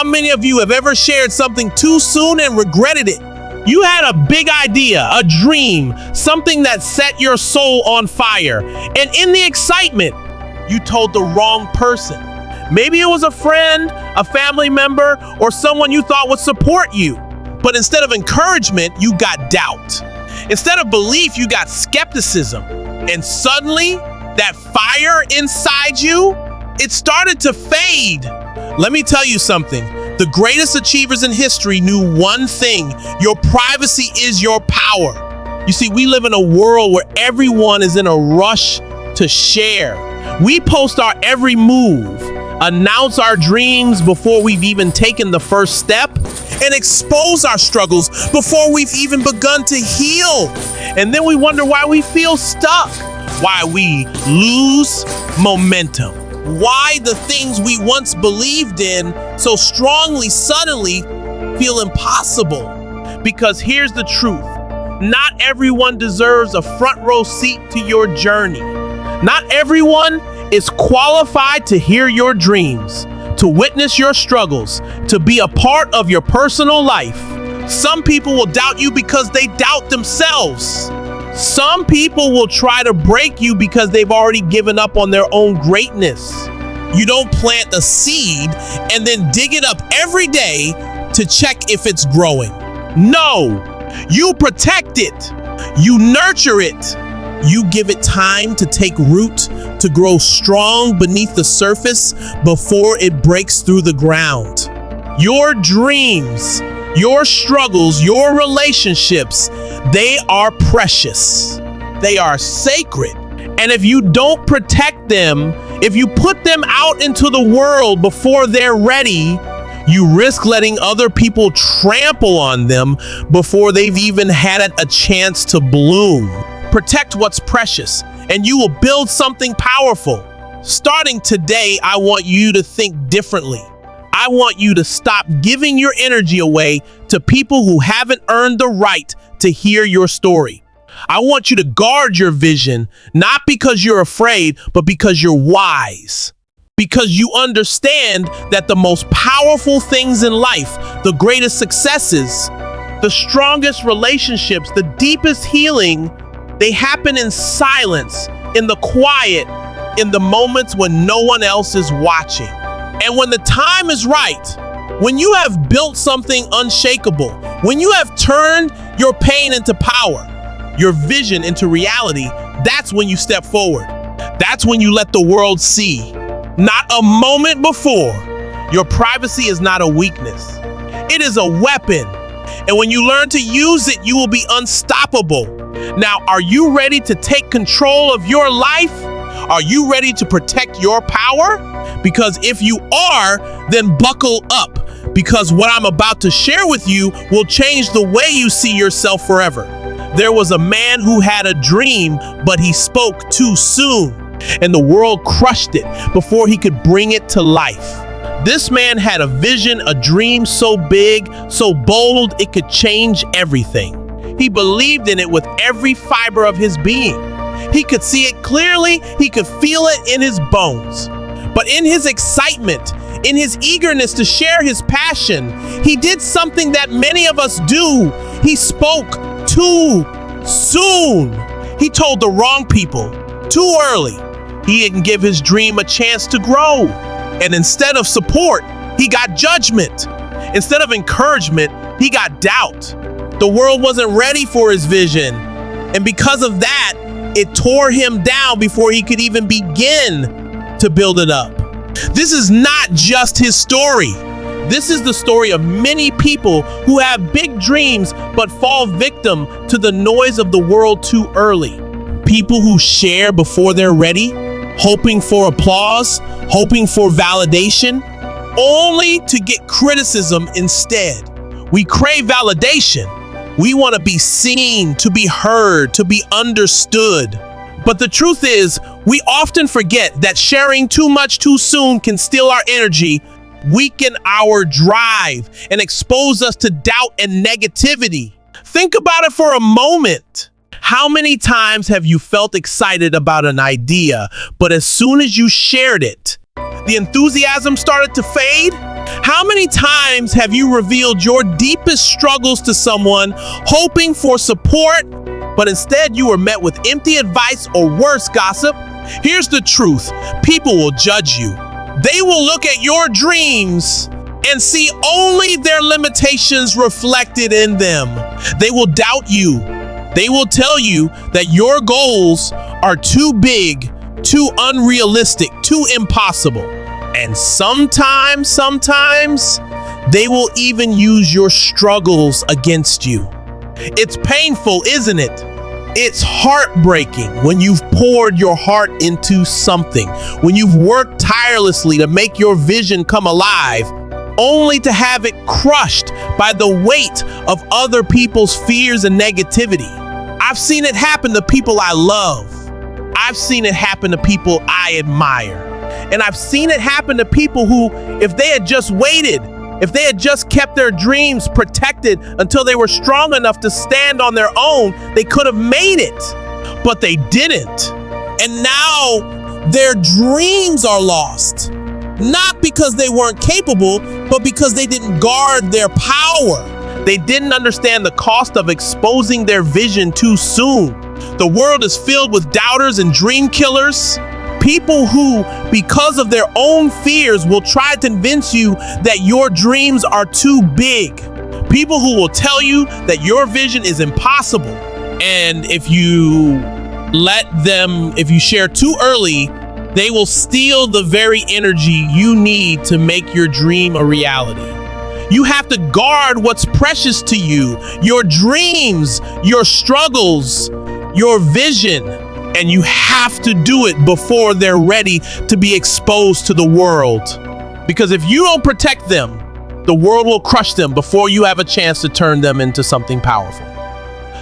How many of you have ever shared something too soon and regretted it? You had a big idea, a dream, something that set your soul on fire. And in the excitement, you told the wrong person. Maybe it was a friend, a family member, or someone you thought would support you. But instead of encouragement, you got doubt. Instead of belief, you got skepticism. And suddenly, that fire inside you, it started to fade. Let me tell you something. The greatest achievers in history knew one thing: your privacy is your power. You see, we live in a world where everyone is in a rush to share. We post our every move, announce our dreams before we've even taken the first step, and expose our struggles before we've even begun to heal. And then we wonder why we feel stuck, why we lose momentum, why the things we once believed in so strongly suddenly feel impossible. Because here's the truth: not everyone deserves a front row seat to your journey. Not everyone is qualified to hear your dreams, to witness your struggles, to be a part of your personal life. Some people will doubt you because they doubt themselves. Some people will try to break you because they've already given up on their own greatness. You don't plant a seed and then dig it up every day to check if it's growing. No, you protect it. You nurture it. You give it time to take root, to grow strong beneath the surface before it breaks through the ground. Your dreams, your struggles, your relationships, they are precious. They are sacred. And if you don't protect them, if you put them out into the world before they're ready, you risk letting other people trample on them before they've even had a chance to bloom. Protect what's precious, and you will build something powerful. Starting today, I want you to think differently. I want you to stop giving your energy away to people who haven't earned the right to hear your story. I want you to guard your vision, not because you're afraid, but because you're wise. Because you understand that the most powerful things in life, the greatest successes, the strongest relationships, the deepest healing, they happen in silence, in the quiet, in the moments when no one else is watching. And when the time is right, when you have built something unshakable, when you have turned your pain into power, your vision into reality, that's when you step forward. That's when you let the world see. Not a moment before. Your privacy is not a weakness. It is a weapon. And when you learn to use it, you will be unstoppable. Now, are you ready to take control of your life? Are you ready to protect your power? Because if you are, then buckle up, because what I'm about to share with you will change the way you see yourself forever. There was a man who had a dream, but he spoke too soon, and the world crushed it before he could bring it to life. This man had a vision, a dream so big, so bold, it could change everything. He believed in it with every fiber of his being. He could see it clearly, he could feel it in his bones. But in his excitement, in his eagerness to share his passion, he did something that many of us do. He spoke too soon. He told the wrong people too early. He didn't give his dream a chance to grow. And instead of support, he got judgment. Instead of encouragement, he got doubt. The world wasn't ready for his vision. And because of that, it tore him down before he could even begin to build it up. This is not just his story. This is the story of many people who have big dreams but fall victim to the noise of the world too early. People who share before they're ready, hoping for applause, hoping for validation, only to get criticism instead. We crave validation. We want to be seen, to be heard, to be understood. But the truth is, we often forget that sharing too much too soon can steal our energy, weaken our drive, and expose us to doubt and negativity. Think about it for a moment. How many times have you felt excited about an idea, but as soon as you shared it, the enthusiasm started to fade? How many times have you revealed your deepest struggles to someone, hoping for support, but instead you were met with empty advice or worse, gossip? Here's the truth. People will judge you. They will look at your dreams and see only their limitations reflected in them. They will doubt you. They will tell you that your goals are too big, too unrealistic, too impossible. And sometimes, they will even use your struggles against you. It's painful, isn't it? It's heartbreaking when you've poured your heart into something, when you've worked tirelessly to make your vision come alive, only to have it crushed by the weight of other people's fears and negativity. I've seen it happen to people I love. I've seen it happen to people I admire. And I've seen it happen to people who, if they had just waited, if they had just kept their dreams protected until they were strong enough to stand on their own, they could have made it. But they didn't. And now their dreams are lost. Not because they weren't capable, but because they didn't guard their power. They didn't understand the cost of exposing their vision too soon. The world is filled with doubters and dream killers. People who, because of their own fears, will try to convince you that your dreams are too big. People who will tell you that your vision is impossible. And if you share too early, they will steal the very energy you need to make your dream a reality. You have to guard what's precious to you, your dreams, your struggles, your vision. And you have to do it before they're ready to be exposed to the world. Because if you don't protect them, the world will crush them before you have a chance to turn them into something powerful.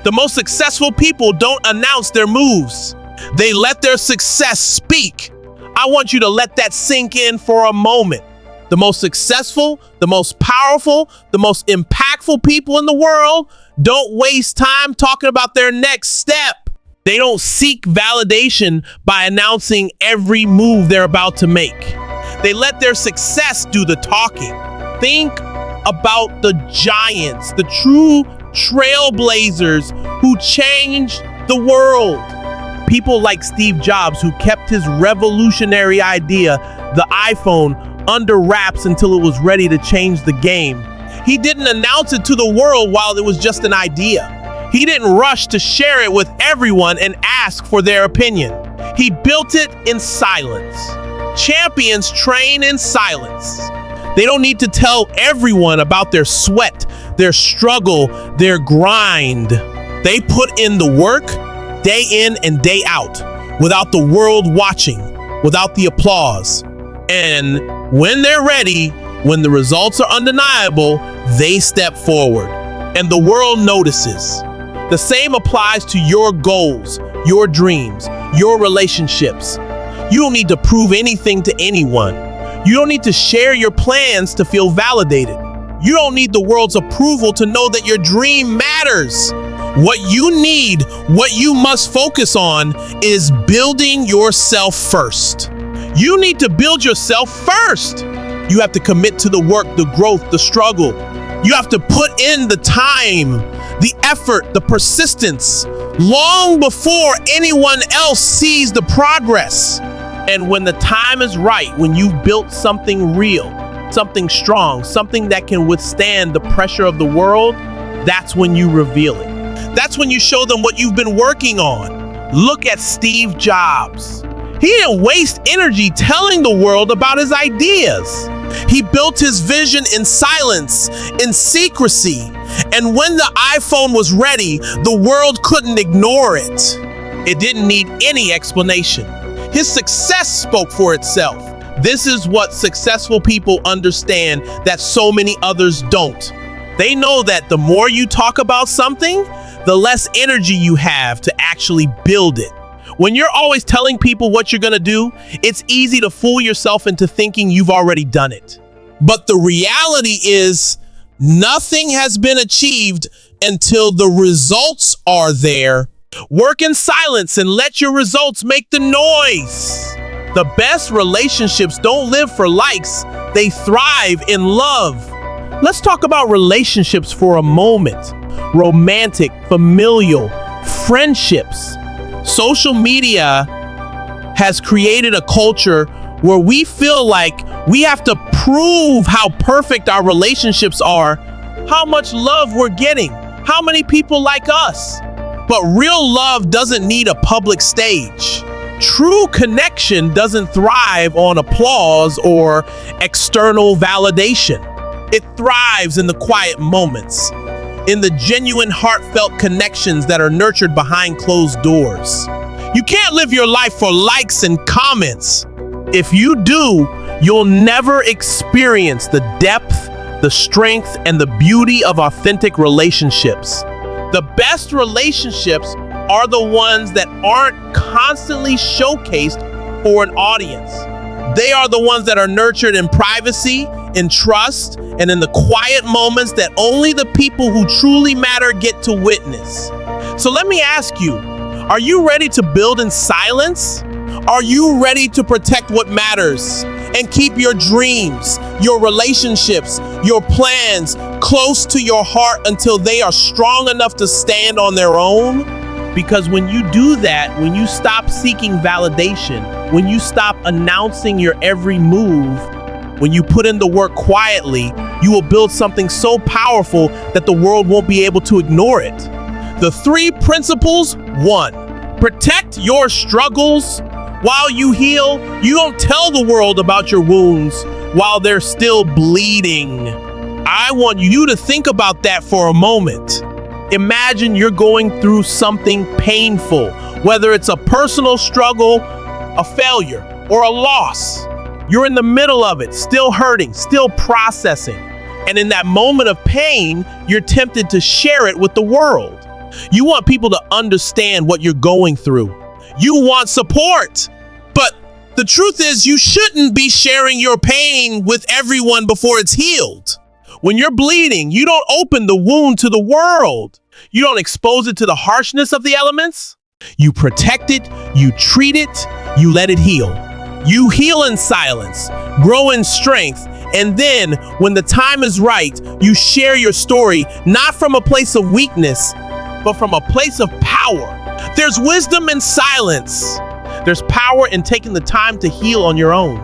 The most successful people don't announce their moves. They let their success speak. I want you to let that sink in for a moment. The most successful, the most powerful, the most impactful people in the world don't waste time talking about their next step. They don't seek validation by announcing every move they're about to make. They let their success do the talking. Think about the giants, the true trailblazers who changed the world. People like Steve Jobs, who kept his revolutionary idea, the iPhone, under wraps until it was ready to change the game. He didn't announce it to the world while it was just an idea. He didn't rush to share it with everyone and ask for their opinion. He built it in silence. Champions train in silence. They don't need to tell everyone about their sweat, their struggle, their grind. They put in the work day in and day out, without the world watching, without the applause. And when they're ready, when the results are undeniable, they step forward and the world notices. The same applies to your goals, your dreams, your relationships. You don't need to prove anything to anyone. You don't need to share your plans to feel validated. You don't need the world's approval to know that your dream matters. What you need, what you must focus on, is building yourself first. You need to build yourself first. You have to commit to the work, the growth, the struggle. You have to put in the time, the effort, the persistence, long before anyone else sees the progress. And when the time is right, when you've built something real, something strong, something that can withstand the pressure of the world, that's when you reveal it. That's when you show them what you've been working on. Look at Steve Jobs. He didn't waste energy telling the world about his ideas. He built his vision in silence, in secrecy. And when the iPhone was ready, the world couldn't ignore it. It didn't need any explanation. His success spoke for itself. This is what successful people understand that so many others don't. They know that the more you talk about something, the less energy you have to actually build it. When you're always telling people what you're gonna do, it's easy to fool yourself into thinking you've already done it. But the reality is, nothing has been achieved until the results are there. Work in silence and let your results make the noise. The best relationships don't live for likes, they thrive in love. Let's talk about relationships for a moment. Romantic, familial, friendships. Social media has created a culture where we feel like we have to prove how perfect our relationships are, how much love we're getting, how many people like us. But real love doesn't need a public stage. True connection doesn't thrive on applause or external validation. It thrives in the quiet moments, in the genuine, heartfelt connections that are nurtured behind closed doors. You can't live your life for likes and comments. If you do, you'll never experience the depth, the strength, and the beauty of authentic relationships. The best relationships are the ones that aren't constantly showcased for an audience. They are the ones that are nurtured in privacy, in trust, and in the quiet moments that only the people who truly matter get to witness. So let me ask you, are you ready to build in silence? Are you ready to protect what matters and keep your dreams, your relationships, your plans close to your heart until they are strong enough to stand on their own? Because when you do that, when you stop seeking validation, when you stop announcing your every move, when you put in the work quietly, you will build something so powerful that the world won't be able to ignore it. The 3 principles: 1, protect your struggles. While you heal, you don't tell the world about your wounds while they're still bleeding. I want you to think about that for a moment. Imagine you're going through something painful, whether it's a personal struggle, a failure, or a loss. You're in the middle of it, still hurting, still processing. And in that moment of pain, you're tempted to share it with the world. You want people to understand what you're going through. You want support. But the truth is, you shouldn't be sharing your pain with everyone before it's healed. When you're bleeding, you don't open the wound to the world. You don't expose it to the harshness of the elements. You protect it, you treat it, you let it heal. You heal in silence, grow in strength, and then, when the time is right, you share your story, not from a place of weakness, but from a place of power. There's wisdom in silence. There's power in taking the time to heal on your own.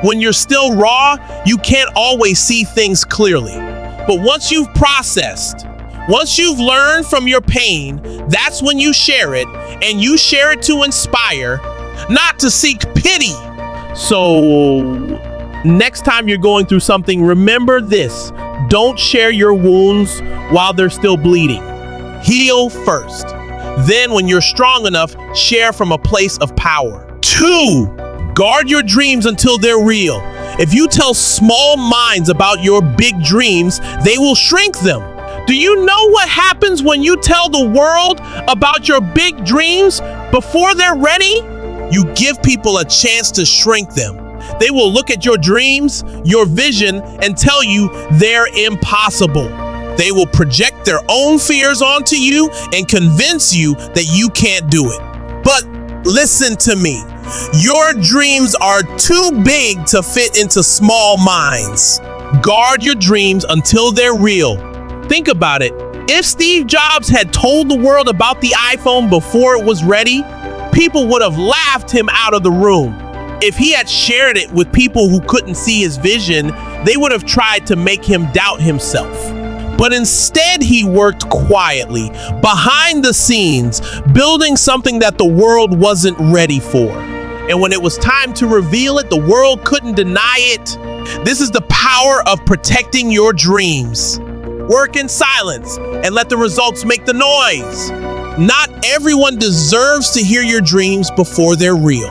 When you're still raw, you can't always see things clearly. But once you've processed, once you've learned from your pain, that's when you share it, and you share it to inspire, not to seek pity. So, next time you're going through something, remember this: don't share your wounds while they're still bleeding. Heal first. Then, when you're strong enough, share from a place of power. 2, guard your dreams until they're real. If you tell small minds about your big dreams, they will shrink them. Do you know what happens when you tell the world about your big dreams before they're ready? You give people a chance to shrink them. They will look at your dreams, your vision, and tell you they're impossible. They will project their own fears onto you and convince you that you can't do it. But listen to me. Your dreams are too big to fit into small minds. Guard your dreams until they're real. Think about it. If Steve Jobs had told the world about the iPhone before it was ready, people would have laughed him out of the room. If he had shared it with people who couldn't see his vision, they would have tried to make him doubt himself. But instead, he worked quietly, behind the scenes, building something that the world wasn't ready for. And when it was time to reveal it, the world couldn't deny it. This is the power of protecting your dreams. Work in silence and let the results make the noise. Not everyone deserves to hear your dreams before they're real.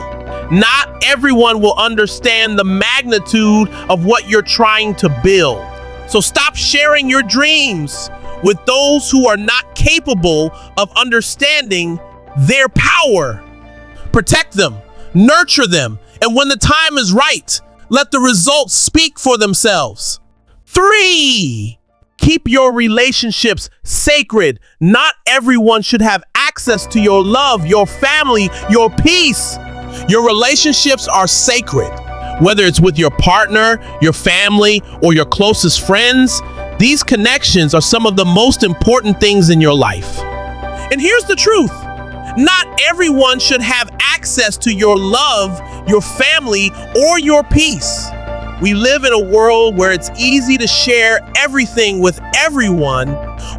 Not everyone will understand the magnitude of what you're trying to build. So stop sharing your dreams with those who are not capable of understanding their power. Protect them, nurture them, and when the time is right, let the results speak for themselves. 3, keep your relationships sacred. Not everyone should have access to your love, your family, your peace. Your relationships are sacred. Whether it's with your partner, your family, or your closest friends, these connections are some of the most important things in your life. And here's the truth. Not everyone should have access to your love, your family, or your peace. We live in a world where it's easy to share everything with everyone.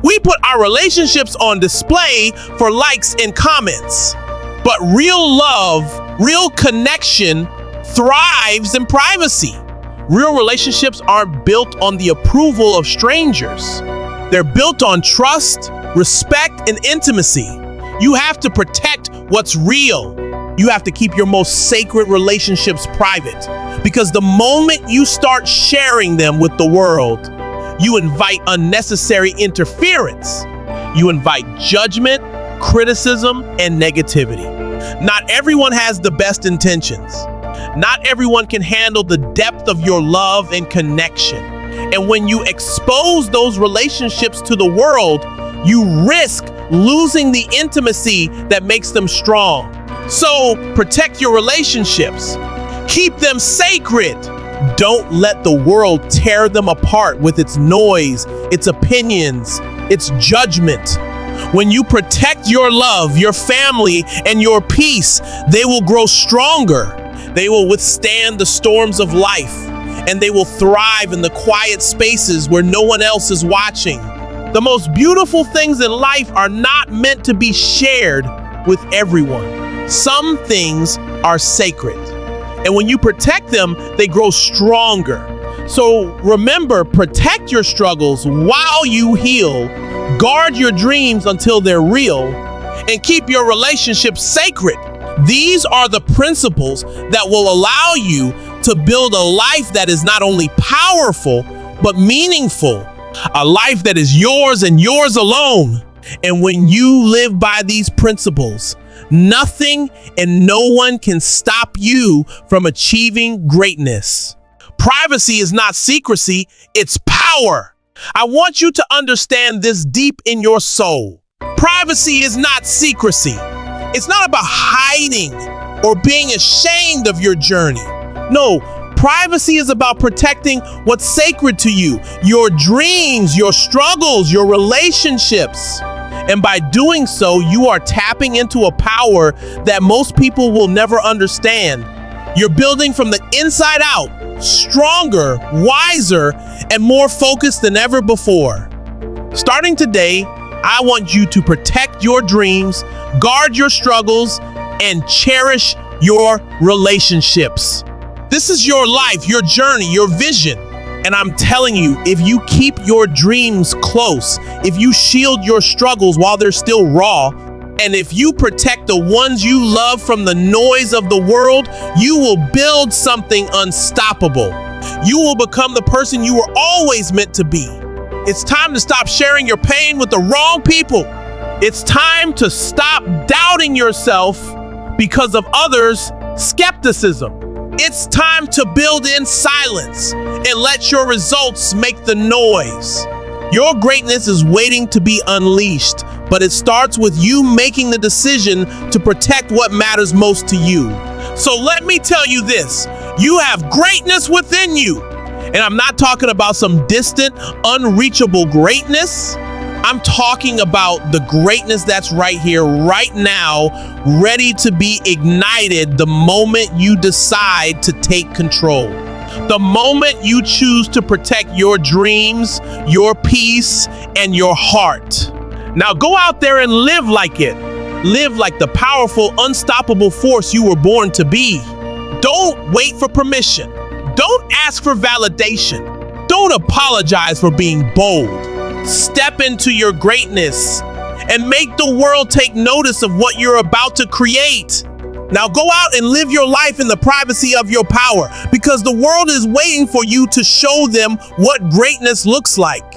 We put our relationships on display for likes and comments. But real love, real connection thrives in privacy. Real relationships aren't built on the approval of strangers. They're built on trust, respect, and intimacy. You have to protect what's real. You have to keep your most sacred relationships private, because the moment you start sharing them with the world, you invite unnecessary interference. You invite judgment, criticism, and negativity. Not everyone has the best intentions. Not everyone can handle the depth of your love and connection. And when you expose those relationships to the world, you risk losing the intimacy that makes them strong. So protect your relationships. Keep them sacred. Don't let the world tear them apart with its noise, its opinions, its judgment. When you protect your love, your family, and your peace, they will grow stronger. They will withstand the storms of life, and they will thrive in the quiet spaces where no one else is watching. The most beautiful things in life are not meant to be shared with everyone. Some things are sacred, and when you protect them, they grow stronger. So remember, protect your struggles while you heal, guard your dreams until they're real, and keep your relationships sacred. These are the principles that will allow you to build a life that is not only powerful, but meaningful. A life that is yours and yours alone. And when you live by these principles, nothing and no one can stop you from achieving greatness. Privacy is not secrecy, it's power. I want you to understand this deep in your soul. Privacy is not secrecy. It's not about hiding or being ashamed of your journey. No, privacy is about protecting what's sacred to you, your dreams, your struggles, your relationships. And by doing so, you are tapping into a power that most people will never understand. You're building from the inside out, stronger, wiser, and more focused than ever before. Starting today, I want you to protect your dreams, guard your struggles, and cherish your relationships. This is your life, your journey, your vision. And I'm telling you, if you keep your dreams close, if you shield your struggles while they're still raw, and if you protect the ones you love from the noise of the world, you will build something unstoppable. You will become the person you were always meant to be. It's time to stop sharing your pain with the wrong people. It's time to stop doubting yourself because of others' skepticism. It's time to build in silence and let your results make the noise. Your greatness is waiting to be unleashed, but it starts with you making the decision to protect what matters most to you. So let me tell you this, you have greatness within you. And I'm not talking about some distant, unreachable greatness. I'm talking about the greatness that's right here, right now, ready to be ignited the moment you decide to take control. The moment you choose to protect your dreams, your peace, and your heart. Now go out there and live like it. Live like the powerful, unstoppable force you were born to be. Don't wait for permission. Don't ask for validation. Don't apologize for being bold. Step into your greatness and make the world take notice of what you're about to create. Now go out and live your life in the privacy of your power, because the world is waiting for you to show them what greatness looks like.